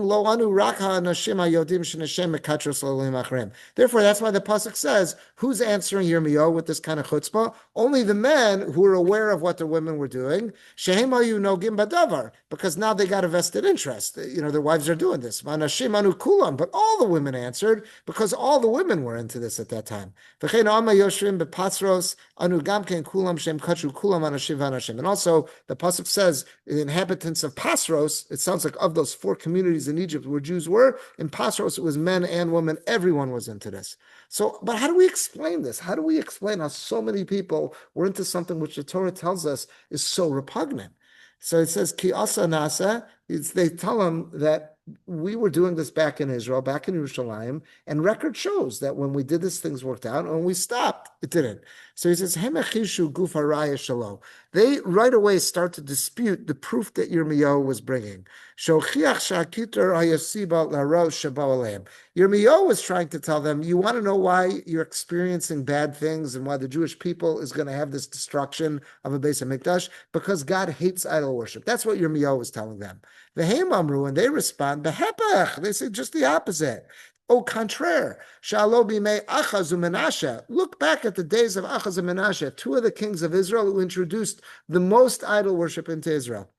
why the pasuk says, "Who's answering Yirmiyahu with this kind of chutzpah? Only the men who were aware of what their women were doing. Because now they got a vested interest. Their wives are doing this. But all the women answered because all the women were into this at that time. And also, the pasuk says, the inhabitants of Pasros. It sounds like of those 4 communities in Egypt where Jews were, in Pasros it was men and women, everyone was into this. So, but how do we explain this? How do we explain how so many people were into something which the Torah tells us is so repugnant? So it says, Ki asa nasa, they tell them that we were doing this back in Israel, back in Yerushalayim, and record shows that when we did this, things worked out, and when we stopped, it didn't. So he says, Hemechishu guf haraya shalo. they right away start to dispute the proof that Yirmiyahu was bringing. Yirmiyahu was trying to tell them, you want to know why you're experiencing bad things and why the Jewish people is going to have this destruction of a Beis HaMikdash? Because God hates idol worship. That's what Yirmiyahu was telling them. V'heim amru, and they respond, behepech. They say just the opposite. Au contraire, Shalo bimei Achaz u'Menashe. Look back at the days of Achaz and Menashe, two of the kings of Israel who introduced the most idol worship into Israel.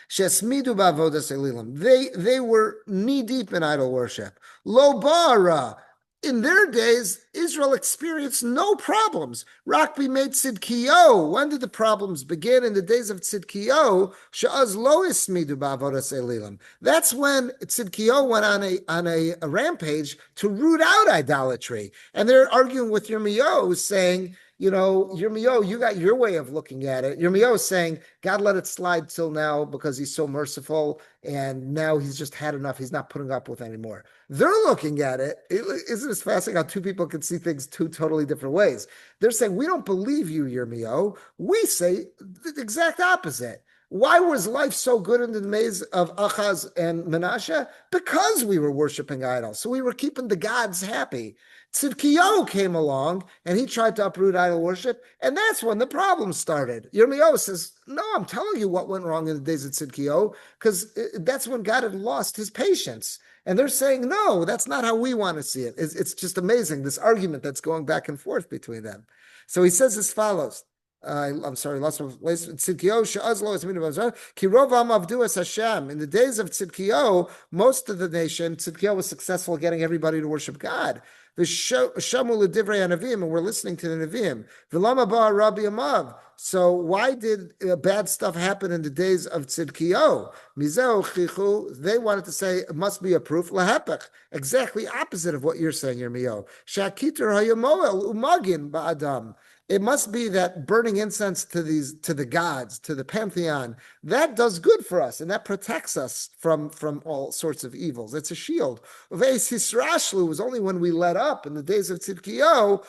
Shesmidu ba'avodas elilim. They were knee deep in idol worship. Lo bara. In their days, Israel experienced no problems. Rakbi made Tzidkiyo. When did the problems begin? In the days of Tzidkiyo, she'az lo ismidu ba'avodas elilim. That's when Tzidkiyo went on a rampage to root out idolatry. And they're arguing with Yirmiyahu, saying, Yirmiyahu, you got your way of looking at it. Yirmiyahu is saying, God let it slide till now because he's so merciful, and now he's just had enough. He's not putting up with anymore. They're looking at it. Isn't it fascinating how two people can see things two totally different ways? They're saying, we don't believe you, Yirmiyahu. We say the exact opposite. Why was life so good in the days of Achaz and Menashe? Because we were worshiping idols. So we were keeping the gods happy. Tzidkiyahu came along and he tried to uproot idol worship, and that's when the problem started. Yirmiyahu says, no, I'm telling you what went wrong in the days of Tzidkiyahu, because that's when God had lost his patience. And they're saying, no, that's not how we want to see it. It's just amazing, this argument that's going back and forth between them. So he says as follows. I'm sorry, lots of places. Tzidkiyahu she'azlo es minu ki rov am avdu es Hashem. In the days of Tzidkiyahu, most of the nation, Tzidkiyahu was successful at getting everybody to worship God. Shamu l'divrei Anavim, and we're listening to the Nevi'im. V'lama ba Rabbi Amav. So why did bad stuff happen in the days of Tzidkiyahu? Mizeu chichu. They wanted to say it must be a proof. Lahepech, exactly opposite of what you're saying, Yirmiyahu. Shakitur hayamoel umagin ba'adam. It must be that burning incense to the gods, to the pantheon, that does good for us and that protects us from all sorts of evils. It's a shield. Veis hisrashlu was only when we let up in the days of Tzidkiyahu,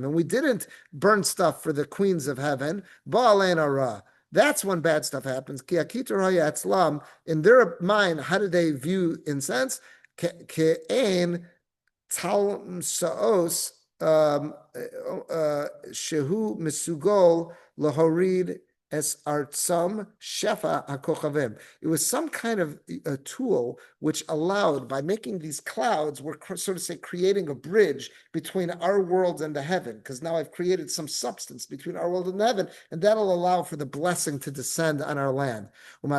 and we didn't burn stuff for the queens of heaven. That's when bad stuff happens. In their mind, how do they view incense? Shehu misugol lahorid es artsam shefa hakochavim. It was some kind of a tool which allowed, by making these clouds, we're sort of say creating a bridge between our world and the heaven, because now I've created some substance between our world and the heaven, and that'll allow for the blessing to descend on our land. So they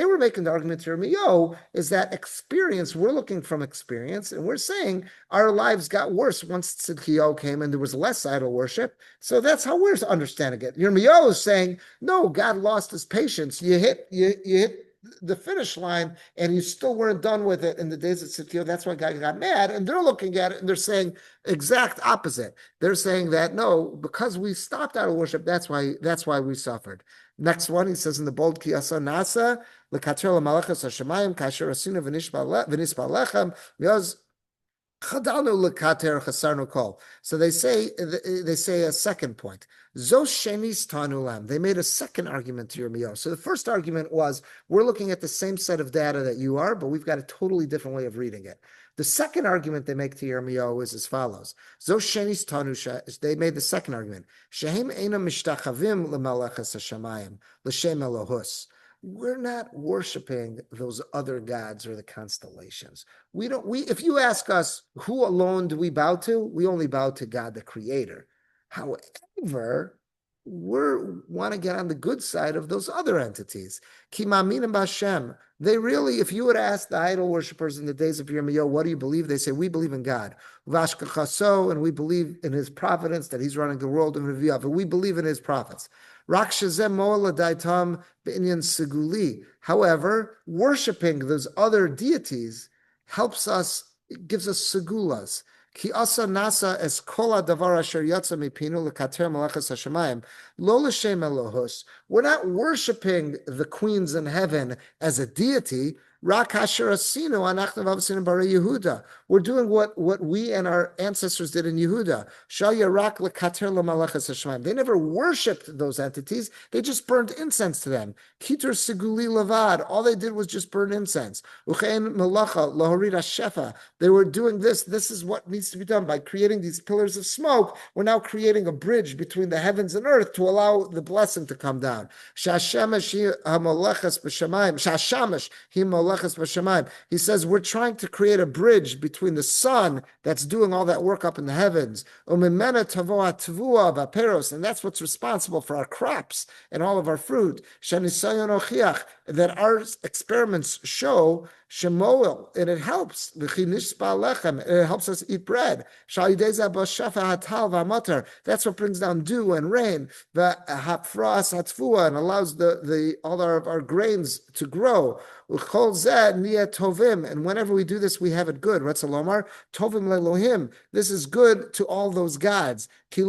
were making the argument to Yirmiyahu is that experience, we're looking from experience, and we're saying our lives got worse once Tzidkiyahu came and there was less idol worship. So that's how we're understanding it. Yirmiyahu is saying, no, God lost his patience. You hit the finish line and you still weren't done with it in the days of Tzidkiyahu. That's why God got mad. And they're looking at it and they're saying exact opposite. They're saying that no, because we stopped idol worship, that's why we suffered. Next one, he says in the bold, Ki asa nasa l'kater l'malachas hashemayim kasher asinu v'nispal lechem v'yoz. So they say a second point. They made a second argument to Yirmiyahu. So the first argument was, we're looking at the same set of data that you are, but we've got a totally different way of reading it. The second argument they make to Yirmiyahu is as follows. They made the second argument. We're not worshiping those other gods or the constellations. If you ask us, who alone do we bow to? We only bow to God, the creator. However, we want to get on the good side of those other entities. Kimaminim b'Hashem. They really, if you would ask the idol worshippers in the days of Yirmiyahu, what do you believe? They say, we believe in God. Vashkachaso, and we believe in his providence, that he's running the world, and we believe in his prophets. However, worshiping those other deities helps us, gives us segulas. Lo l'shem Elohus. We're not worshiping the queens in heaven as a deity. Rak hasher asinu anachnu v'avsinu bara Yehuda. We're doing what we and our ancestors did in Yehuda. Shaya rak lekater l'malachas hashemaim. They never worshipped those entities. They just burned incense to them. Kitur siguli lavad. All they did was just burn incense. Uchein melacha lohorid shefa. They were doing this. This is what needs to be done by creating these pillars of smoke. We're now creating a bridge between the heavens and earth to allow the blessing to come down. Shashemesh hamalachas b'shamayim. Shashamesh himalachas. He says we're trying to create a bridge between the sun that's doing all that work up in the heavens, and that's what's responsible for our crops and all of our fruit. That our experiments show shemoel, and it helps. It helps us eat bread. That's what brings down dew and rain. And allows all our grains to grow. And whenever we do this, we have it good. Ratzalomar, tovim lelohim. This is good to all those gods. He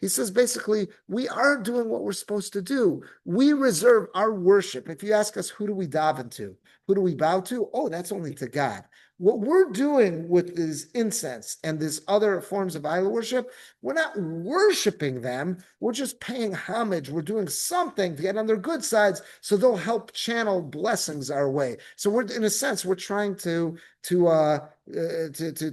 says basically, we are doing what we're supposed to do. We reserve our worship. If you ask us, who do we daven to? Who do we bow to? Oh, that's only to God. What we're doing with this incense and these other forms of idol worship, we're not worshiping them. We're just paying homage. We're doing something to get on their good sides so they'll help channel blessings our way. So we're, in a sense, we're trying to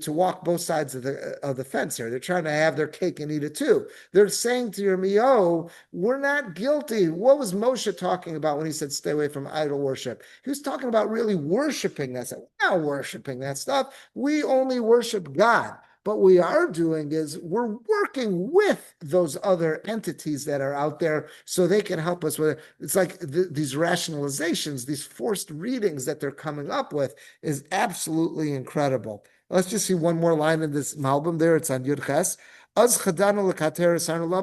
walk both sides of the fence here. They're trying to have their cake and eat it too. They're saying to Yirmiyahu, we're not guilty. What was Moshe talking about when he said stay away from idol worship? He was talking about really worshiping that stuff. We're not worshiping that stuff. We only worship God. What we are doing is we're working with those other entities that are out there so they can help us with it. It's like these rationalizations, these forced readings that they're coming up with is absolutely incredible. Let's just see one more line in this Malbim there. It's on Yud Ches.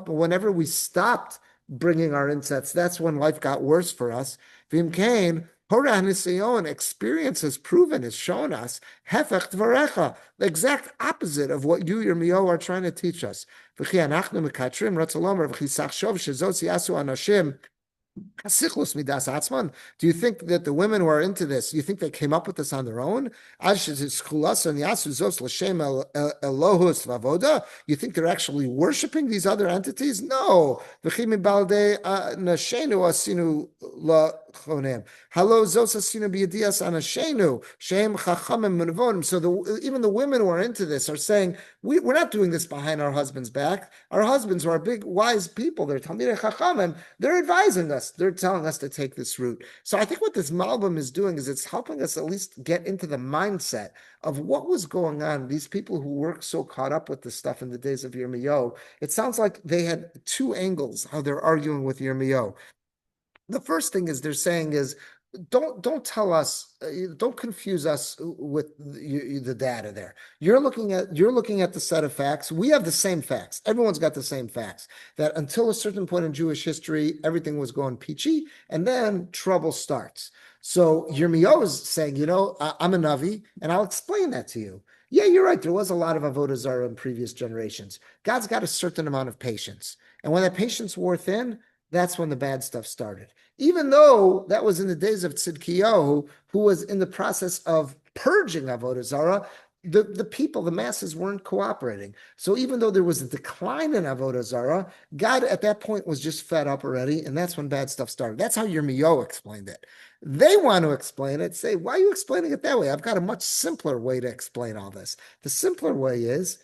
Whenever we stopped bringing our incense, that's when life got worse for us. Vim Kain, experience has proven, has shown us, hefech dvarecha, the exact opposite of what you, Yirmiyahu, are trying to teach us. Do you think that the women who are into this, you think they came up with this on their own? You think they're actually worshiping these other entities? No. So even the women who are into this are saying, we're not doing this behind our husband's back. Our husbands are big, wise people. They're Talmidei Chachamim. They're advising us. They're telling us to take this route. So I think what this Malbim is doing is it's helping us at least get into the mindset of what was going on. These people who were so caught up with this stuff in the days of Yirmiyahu, it sounds like they had two angles, how they're arguing with Yirmiyahu. The first thing is they're saying is, don't tell us, don't confuse us with the data there. You're looking at the set of facts. We have the same facts. Everyone's got the same facts, that until a certain point in Jewish history, everything was going peachy, and then trouble starts. So Yirmiyahu is saying, I'm a Navi, and I'll explain that to you. Yeah, you're right. There was a lot of Avodah Zarah in previous generations. God's got a certain amount of patience. And when that patience wore thin, that's when the bad stuff started. Even though that was in the days of Tzidkiyahu, who was in the process of purging Avodah Zarah, the people, the masses weren't cooperating. So even though there was a decline in Avodah Zarah, God at that point was just fed up already, and that's when bad stuff started. That's how Yirmiyahu explained it. They want to explain it, say, why are you explaining it that way? I've got a much simpler way to explain all this. The simpler way is,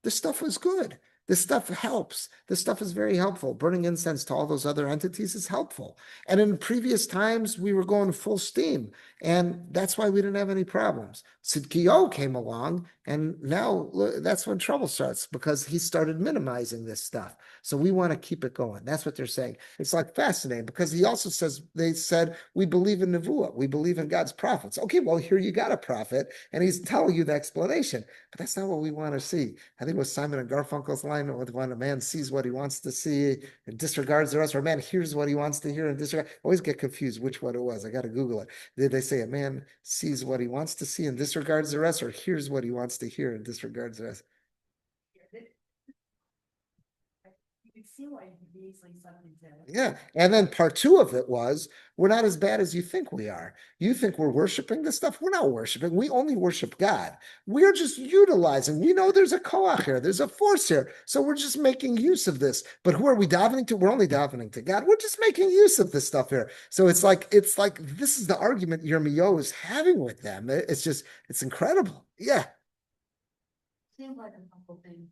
the stuff was good. This stuff helps. This stuff is very helpful. Burning incense to all those other entities is helpful. And in previous times, we were going full steam. And that's why we didn't have any problems. Tzidkiyahu came along, and now that's when trouble starts, because he started minimizing this stuff. So we want to keep it going. That's what they're saying. It's like fascinating, because he also says, they said, we believe in Nevuah. We believe in God's prophets. Okay, well, here you got a prophet, and he's telling you the explanation. But that's not what we want to see. I think it was Simon and Garfunkel's line, when a man sees what he wants to see and disregards the rest, or a man hears what he wants to hear and disregards. I always get confused which one it was. I got to Google it. Did they say a man sees what he wants to see and disregards the rest, or hears what he wants to hear and disregards the rest? Yeah. And then part two of it was, we're not as bad as you think we are. You think we're worshiping this stuff. We're not worshiping. We only worship God. We're just utilizing. We know there's a koach here. There's a force here. So we're just making use of this. But who are we davening to? We're only davening to God. We're just making use of this stuff here. So it's like this is the argument Yirmiyahu is having with them. It's incredible. Yeah. Seems like a couple things.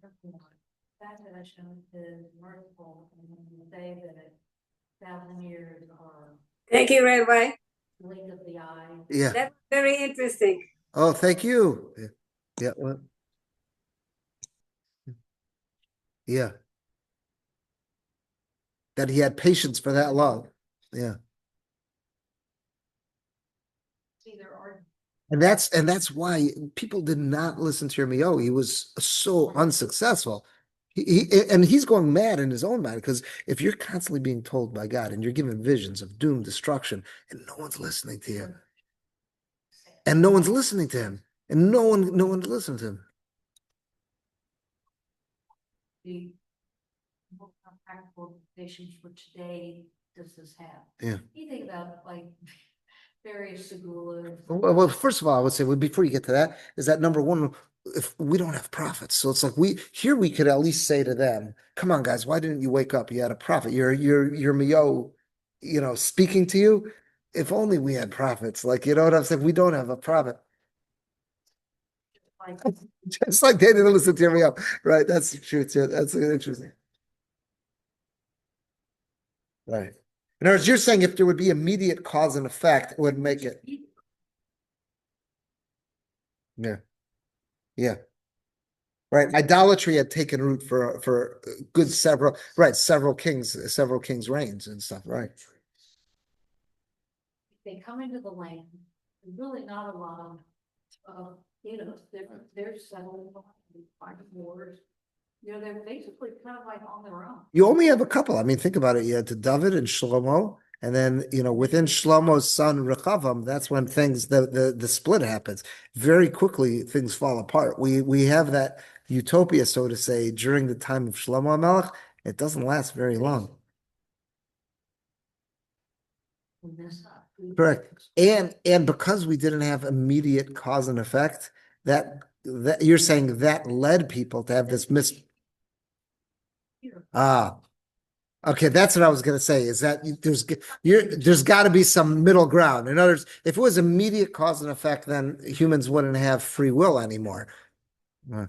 That Hashem is merciful, and when you say that 1,000 years are Thank you, Rabbi. blink of the eye. Yeah. That's very interesting. Oh, thank you. Yeah. Well, yeah. That he had patience for that long. Yeah. See, there are And that's why people did not listen to Yirmiyahu. He was so unsuccessful. And he's going mad in his own mind, because if you're constantly being told by God and you're given visions of doom, destruction, and no one's listening to you, and no one's listening to him, and no one listens to him. the what kind of practical implications for today does this have? Yeah. You think about like various segulas. Well, first of all, I would say, well, before you get to that, is that number one, if we don't have prophets, so it's like we could at least say to them, "Come on, guys, why didn't you wake up? You had a prophet. You're Mio, speaking to you. If only we had prophets. Like, you know what I'm saying? We don't have a prophet. Like, Just like they didn't listen to Mio, right? That's the truth. Yeah, that's interesting. Right. In other words, you're saying if there would be immediate cause and effect, it would make it. Yeah. Yeah. Right. Idolatry had taken root for good several kings' reigns and stuff. Right. they come into the land, there's really not a lot of, they're settling, fighting wars. They're basically kind of like on their own. You only have a couple. I mean, think about it. You had David and Shlomo, and then within Shlomo's son Rechavam, that's when the split happens. Very quickly, things fall apart. We have that utopia, so to say, during the time of Shlomo HaMelech. It doesn't last very long. Correct. And because we didn't have immediate cause and effect, that you're saying that led people to have this okay, that's what I was going to say, is that there's got to be some middle ground. In other words, if it was immediate cause and effect, then humans wouldn't have free will anymore. The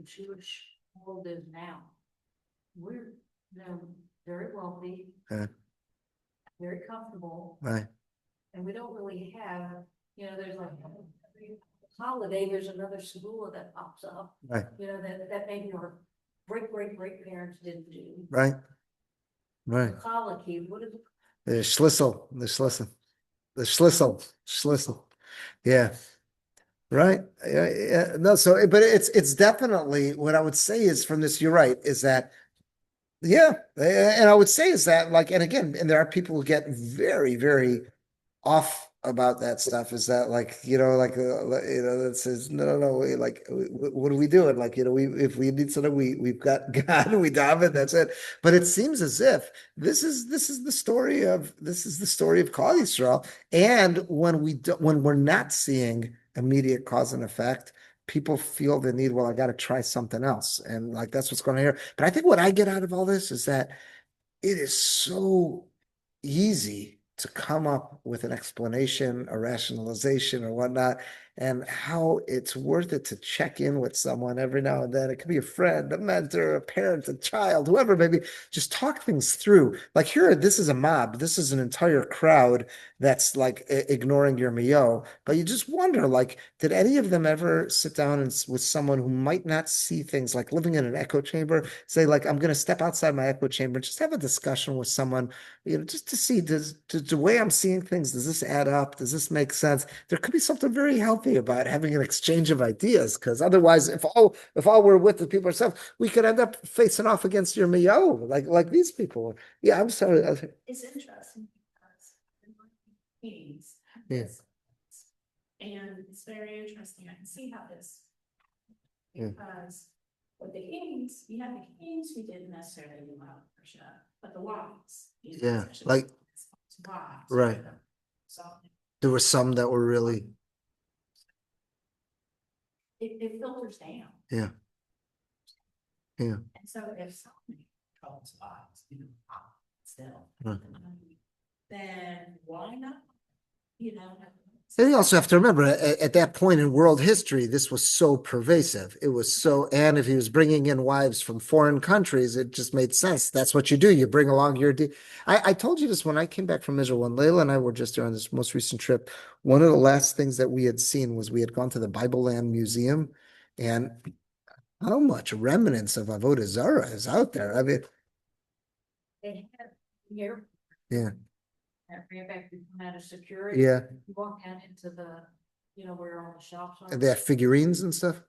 Jewish world is now. We're very wealthy, very comfortable, Right. and we don't really have, there's like every holiday, there's another segula that pops up. Right. That maybe our great parents didn't do. Right. Right. Chalaki, what is it? The schlissel. Yeah. Right. Yeah. No, so, but it's definitely what I would say is from this, you're right, is that, yeah. And I would say is that, like, and again, and there are people who get very, very off about that stuff, is that that says no, like, what are we doing? Like, if we need something, we've got God and we daven, that's it. But it seems as if this is the story of Klal Yisrael. And when we're not seeing immediate cause and effect, people feel the need, well, I got to try something else, and like that's what's going on here. But I think what I get out of all this is that it is so easy to come up with an explanation, a rationalization, or whatnot, and how it's worth it to check in with someone every now and then. It could be a friend, a mentor, a parent, a child, whoever, maybe just talk things through. Like here, this is a mob. This is an entire crowd that's like ignoring Yirmiyahu. But you just wonder, like, did any of them ever sit down with someone who might not see things, like living in an echo chamber, say, like, I'm going to step outside my echo chamber, just have a discussion with someone, just to see, does the way I'm seeing things, does this add up? Does this make sense? There could be something very healthy about having an exchange of ideas, because otherwise, if all we're with the people ourselves, we could end up facing off against Yirmiyahu, like these people. Yeah, I'm sorry. It's interesting because meetings have Yeah. this, and it's very interesting. I can see how this, Yeah. because With the kings, you have the kings who didn't necessarily do well for sure, but the wives. Yeah, like- Wives. Right. So There were some that were really, it filters down. yeah. Yeah. And so if somebody calls wives, still. Right. Then why not? You know. And you also have to remember at that point in world history, this was so pervasive. It was so, and if he was bringing in wives from foreign countries, it just made sense. That's what you do. You bring along your. I told you this when I came back from Israel, when Layla and I were just there on this most recent trip. One of the last things that we had seen was we had gone to the Bible Land Museum, and how much remnants of Avodah Zarah is out there. I mean, They have here. Yeah. Right back, you come out of security. yeah, You walk down into the, where all the shops are. and they have figurines and stuff.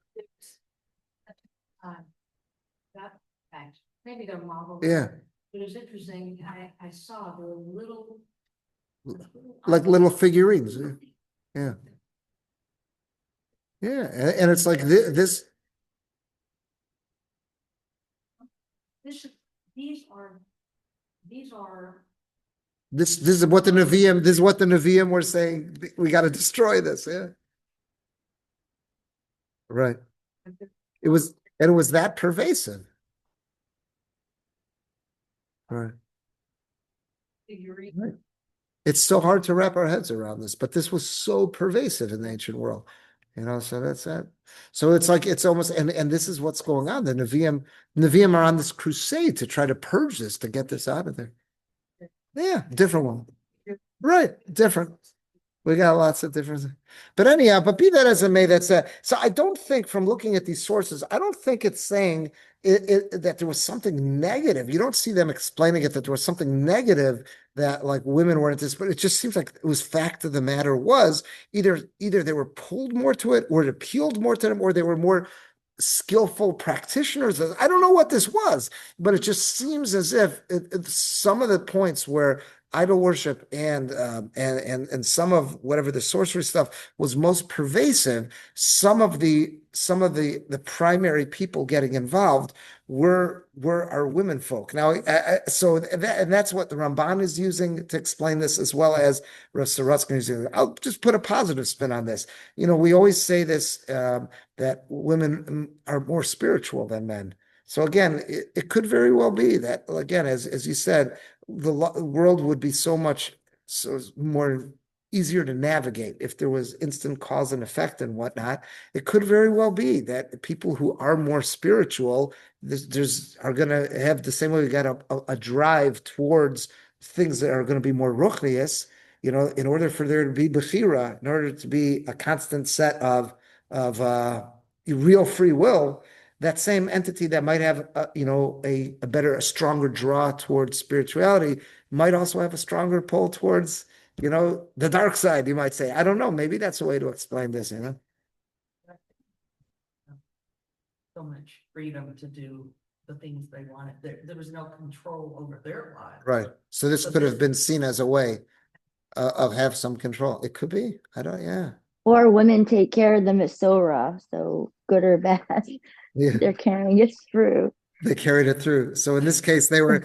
That fact, maybe they're modeled. Yeah. But it's interesting, I saw the little. Like little figurines. Yeah. Yeah, and it's like this. These are. This is what the Nevi'im. This is what the Nevi'im were saying. We got to destroy this. Yeah. Right. It was that pervasive. Right. Figurine. Right. It's so hard to wrap our heads around this, but this was so pervasive in the ancient world. So that's that. So it's like it's almost and this is what's going on. The Nevi'im are on this crusade to try to purge this, to get this out of there. Yeah, different one. Right, different. We got lots of different. But anyhow, but be that as it may, that's that. So I don't think, from looking at these sources, I don't think it's saying that there was something negative. You don't see them explaining it, that there was something negative, that like women weren't this, but it just seems like it was fact of the matter was either they were pulled more to it, or it appealed more to them, or they were more skillful practitioners. I don't know what this was, but it just seems as if some of the points where idol worship and some of whatever the sorcery stuff was most pervasive, some of the primary people getting involved were our women folk. Now, that's what the Ramban is using to explain this, as well as Rav Sorotzkin is using. I'll just put a positive spin on this. We always say this, that women are more spiritual than men. So again, it could very well be that, again, as you said, the world would be so more easier to navigate if there was instant cause and effect and whatnot. It could very well be that people who are more spiritual are going to have the same way. We got a drive towards things that are going to be more ruchnius. In order for there to be bechira, in order to be a constant set of real free will, that same entity that might have a stronger draw towards spirituality might also have a stronger pull towards the dark side, you might say. I don't know. Maybe that's a way to explain this. So much freedom to do the things they wanted. There was no control over their lives. Right. So this could have been seen as a way of have some control. It could be. Yeah. Or women take care of the Masorah, so good or bad, Yeah. they're carrying it through. They carried it through. So in this case, they were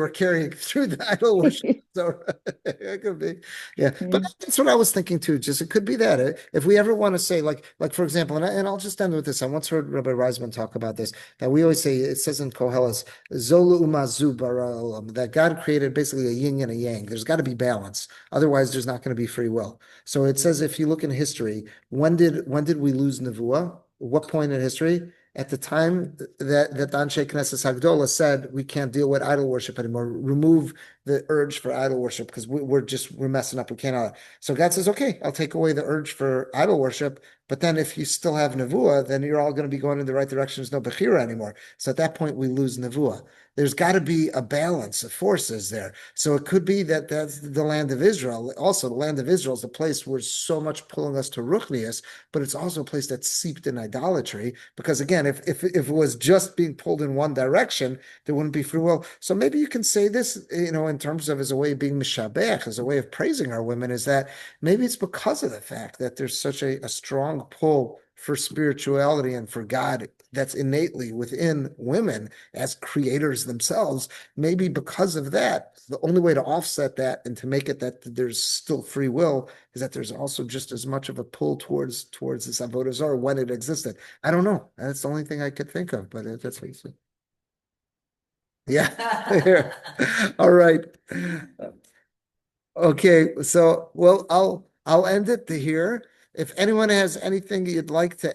carrying through the idol worship. So it could be, yeah. But that's what I was thinking too. Just it could be that if we ever want to say, like for example, and I'll just end with this. I once heard Rabbi Reisman talk about this. That we always say, it says in Koheles, Zolu umazu bara olam, that God created basically a yin and a yang. There's got to be balance. Otherwise, there's not going to be free will. So it says, if you look in history, when did we lose nevuah? What point in history? At the time that Anshe Knesset Hagdola said, we can't deal with idol worship anymore, remove the urge for idol worship, because we're messing up, we can't. So God says, okay, I'll take away the urge for idol worship, but then if you still have nevuah, then you're all going to be going in the right direction. There's no bechira anymore. So at that point, we lose nevuah. There's got to be a balance of forces there. So it could be that that's the land of Israel. Also, the land of Israel is a place where so much pulling us to ruchnius, but it's also a place that's seeped in idolatry. Because again, if it was just being pulled in one direction, there wouldn't be free will. So maybe you can say this, in terms of as a way of being mishabech, as a way of praising our women, is that maybe it's because of the fact that there's such a strong pull for spirituality and for God that's innately within women as creators themselves. Maybe because of that, the only way to offset that and to make it that there's still free will is that there's also just as much of a pull towards this avodah zarah when it existed. I don't know. That's the only thing I could think of, but that's what you said. Yeah. Here. All right. Okay. So, well, I'll end it here. If anyone has anything you'd like to